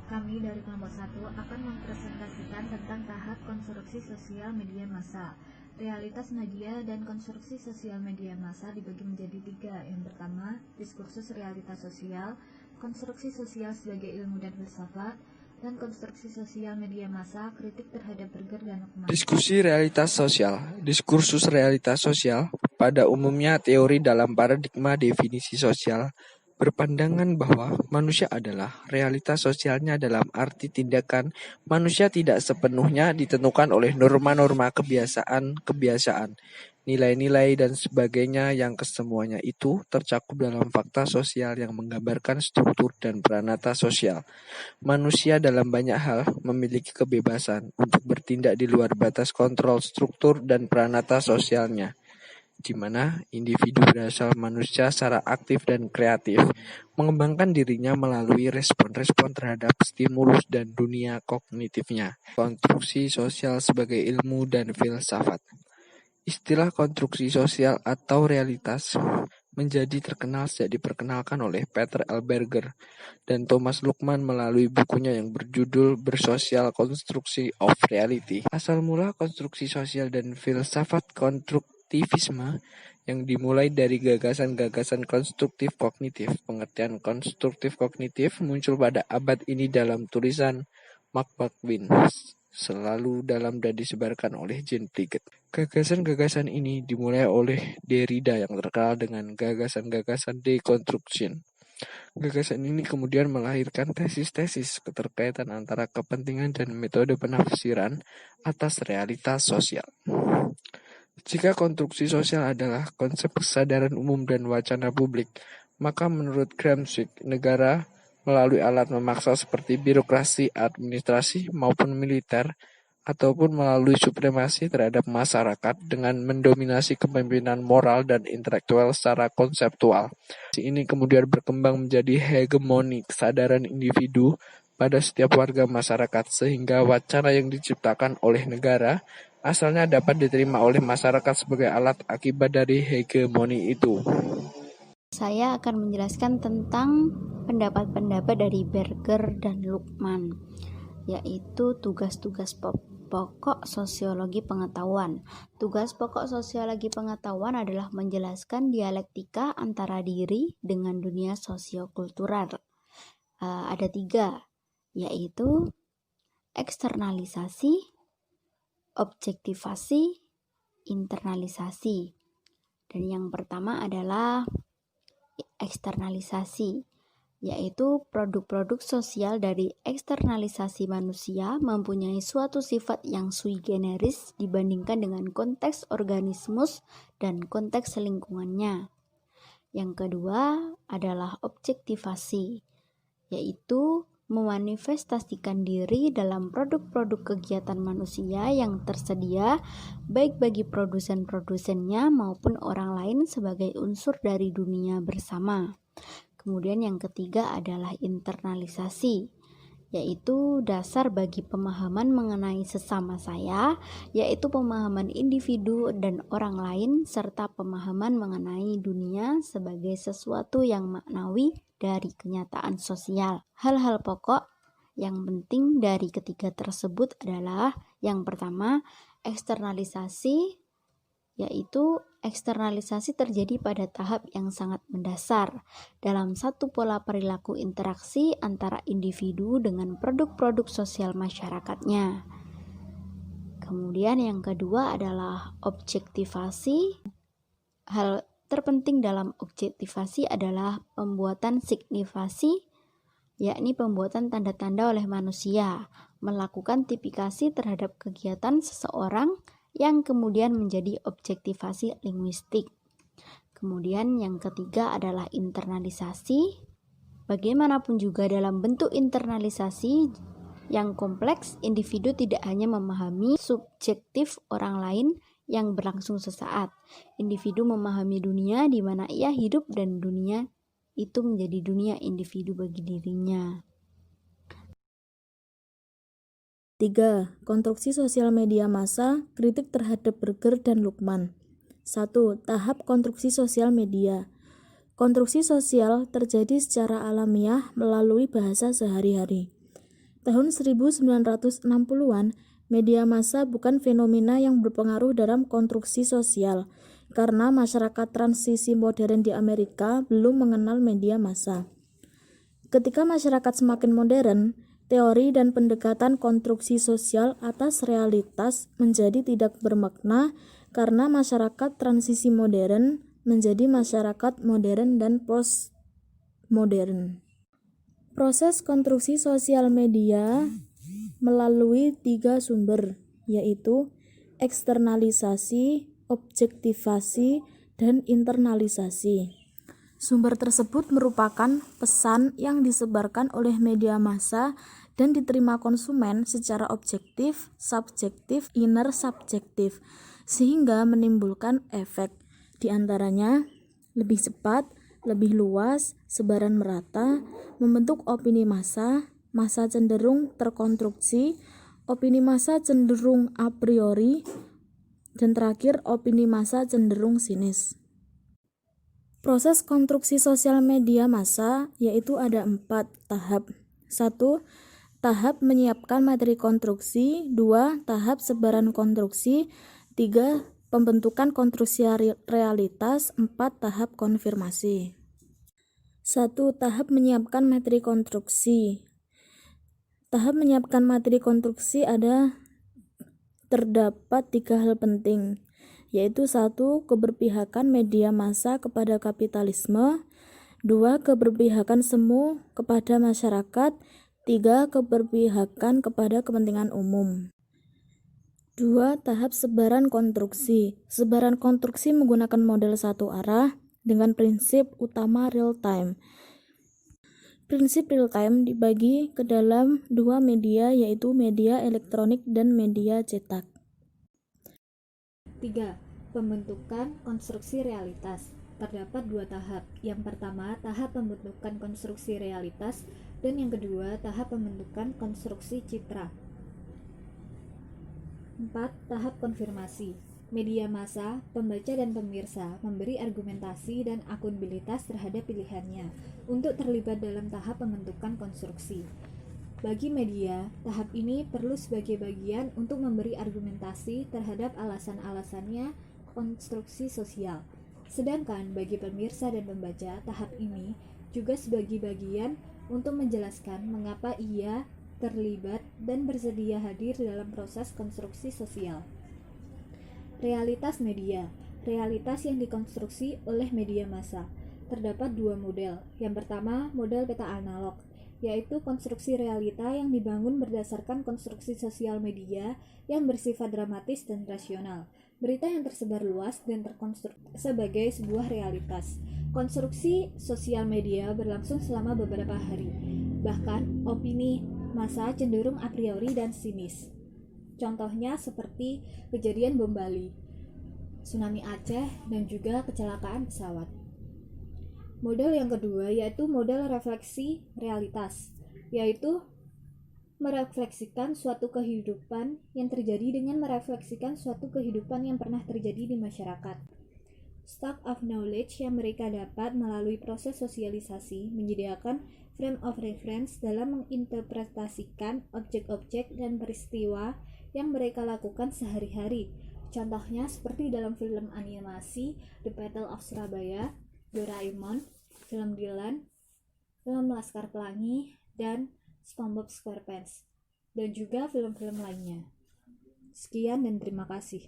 Kami dari kelompok 1 akan mempresentasikan tentang tahap konstruksi sosial media massa. Realitas media dan konstruksi sosial media massa dibagi menjadi 3. Yang pertama, diskursus realitas sosial, konstruksi sosial sebagai ilmu dan filsafat, dan konstruksi sosial media massa, kritik terhadap burger dan hukuman. Diskusi realitas sosial. Diskursus realitas sosial pada umumnya teori dalam paradigma definisi sosial berpandangan bahwa manusia adalah realitas sosialnya dalam arti tindakan manusia tidak sepenuhnya ditentukan oleh norma-norma kebiasaan, nilai-nilai dan sebagainya yang kesemuanya itu tercakup dalam fakta sosial yang menggambarkan struktur dan peranata sosial. Manusia dalam banyak hal memiliki kebebasan untuk bertindak di luar batas kontrol struktur dan peranata sosialnya, di mana individu berasal manusia secara aktif dan kreatif, mengembangkan dirinya melalui respon-respon terhadap stimulus dan dunia kognitifnya. Konstruksi sosial sebagai ilmu dan filsafat. Istilah konstruksi sosial atau realitas menjadi terkenal sejak diperkenalkan oleh Peter L. Berger dan Thomas Luckmann melalui bukunya yang berjudul Bersosial Construction of Reality. Asal mula konstruksi sosial dan filsafat konstruktivisme yang dimulai dari gagasan-gagasan konstruktif kognitif. Pengertian konstruktif kognitif muncul pada abad ini dalam tulisan Mark Baldwin, selalu dalam dan disebarkan oleh Jean Piaget. Gagasan-gagasan ini dimulai oleh Derrida yang terkenal dengan gagasan-gagasan deconstruction. Gagasan ini kemudian melahirkan tesis-tesis keterkaitan antara kepentingan dan metode penafsiran atas realitas sosial. Jika konstruksi sosial adalah konsep kesadaran umum dan wacana publik, maka menurut Gramsci, negara melalui alat memaksa seperti birokrasi, administrasi, maupun militer, ataupun melalui supremasi terhadap masyarakat dengan mendominasi kepemimpinan moral dan intelektual secara konseptual. Ini kemudian berkembang menjadi hegemoni kesadaran individu pada setiap warga masyarakat sehingga wacana yang diciptakan oleh negara asalnya dapat diterima oleh masyarakat sebagai alat akibat dari hegemoni itu. Saya akan menjelaskan tentang pendapat-pendapat dari Berger dan Luckmann, yaitu tugas-tugas pokok sosiologi pengetahuan. Tugas pokok sosiologi pengetahuan adalah menjelaskan dialektika antara diri dengan dunia sosiokultural. Ada 3, yaitu eksternalisasi, objektivasi, internalisasi. Dan yang pertama adalah eksternalisasi, yaitu produk-produk sosial dari eksternalisasi manusia mempunyai suatu sifat yang sui generis dibandingkan dengan konteks organismus dan konteks lingkungannya. Yang kedua adalah objektivasi, yaitu memanifestasikan diri dalam produk-produk kegiatan manusia yang tersedia baik bagi produsen-produsennya maupun orang lain sebagai unsur dari dunia bersama. Kemudian yang ketiga adalah internalisasi, yaitu dasar bagi pemahaman mengenai sesama saya, yaitu pemahaman individu dan orang lain serta pemahaman mengenai dunia sebagai sesuatu yang maknawi dari kenyataan sosial. Hal-hal pokok yang penting dari ketiga tersebut adalah yang pertama, eksternalisasi, yaitu eksternalisasi terjadi pada tahap yang sangat mendasar dalam satu pola perilaku interaksi antara individu dengan produk-produk sosial masyarakatnya. Kemudian yang kedua adalah objektivasi. Hal terpenting dalam objektivasi adalah pembuatan signifasi, yakni pembuatan tanda-tanda oleh manusia, melakukan tipikasi terhadap kegiatan seseorang yang kemudian menjadi objektivasi linguistik. Kemudian yang ketiga adalah internalisasi. Bagaimanapun juga dalam bentuk internalisasi yang kompleks, individu tidak hanya memahami subjektif orang lain yang berlangsung sesaat. Individu memahami dunia di mana ia hidup dan dunia itu menjadi dunia individu bagi dirinya. 3. Konstruksi sosial media massa, kritik terhadap Berger dan Luckmann. 1. Tahap konstruksi sosial media. Konstruksi sosial terjadi secara alamiah melalui bahasa sehari-hari. Tahun 1960-an, media massa bukan fenomena yang berpengaruh dalam konstruksi sosial, karena masyarakat transisi modern di Amerika belum mengenal media massa. Ketika masyarakat semakin modern, teori dan pendekatan konstruksi sosial atas realitas menjadi tidak bermakna karena masyarakat transisi modern menjadi masyarakat modern dan postmodern. Proses konstruksi sosial media melalui 3 sumber, yaitu eksternalisasi, objektivasi, dan internalisasi. Sumber tersebut merupakan pesan yang disebarkan oleh media massa dan diterima konsumen secara objektif, subjektif, inner subjektif, sehingga menimbulkan efek, di antaranya lebih cepat, lebih luas, sebaran merata, membentuk opini massa, massa cenderung terkonstruksi, opini massa cenderung a priori, dan terakhir opini massa cenderung sinis. Proses konstruksi sosial media massa yaitu ada 4 tahap. 1. Tahap menyiapkan materi konstruksi. 2. Tahap sebaran konstruksi. 3. Pembentukan konstruksi realitas. 4. Tahap konfirmasi. 1. Tahap menyiapkan materi konstruksi. Tahap menyiapkan materi konstruksi terdapat 3 hal penting, yaitu 1. Keberpihakan media massa kepada kapitalisme. 2. Keberpihakan semu kepada masyarakat. 3. Keberpihakan kepada kepentingan umum. 2. Tahap sebaran konstruksi. Sebaran konstruksi menggunakan model satu arah dengan prinsip utama real time. Prinsip real time dibagi ke dalam 2 media, yaitu media elektronik dan media cetak. 3. Pembentukan konstruksi realitas. Terdapat 2 tahap. Yang pertama, tahap pembentukan konstruksi realitas, dan yang kedua, tahap pembentukan konstruksi citra. 4. Tahap konfirmasi. Media massa, pembaca dan pemirsa memberi argumentasi dan akuntabilitas terhadap pilihannya untuk terlibat dalam tahap pembentukan konstruksi. Bagi media, tahap ini perlu sebagai bagian untuk memberi argumentasi terhadap alasan-alasannya konstruksi sosial. Sedangkan bagi pemirsa dan pembaca, tahap ini juga sebagai bagian untuk menjelaskan mengapa ia terlibat dan bersedia hadir dalam proses konstruksi sosial. Realitas media, realitas yang dikonstruksi oleh media massa. Terdapat 2 model. Yang pertama, model peta analog, yaitu konstruksi realita yang dibangun berdasarkan konstruksi sosial media yang bersifat dramatis dan rasional. Berita yang tersebar luas dan terkonstruksi sebagai sebuah realitas. Konstruksi sosial media berlangsung selama beberapa hari. Bahkan, opini massa cenderung a priori dan sinis. Contohnya seperti kejadian bom Bali, tsunami Aceh, dan juga kecelakaan pesawat. Model yang kedua yaitu model refleksi realitas, yaitu merefleksikan suatu kehidupan yang terjadi dengan merefleksikan suatu kehidupan yang pernah terjadi di masyarakat. Stock of knowledge yang mereka dapat melalui proses sosialisasi menyediakan frame of reference dalam menginterpretasikan objek-objek dan peristiwa yang mereka lakukan sehari-hari. Contohnya seperti dalam film animasi The Battle of Surabaya, Doraemon, film Dylan, film Laskar Pelangi, dan SpongeBob SquarePants, dan juga film-film lainnya. Sekian dan terima kasih.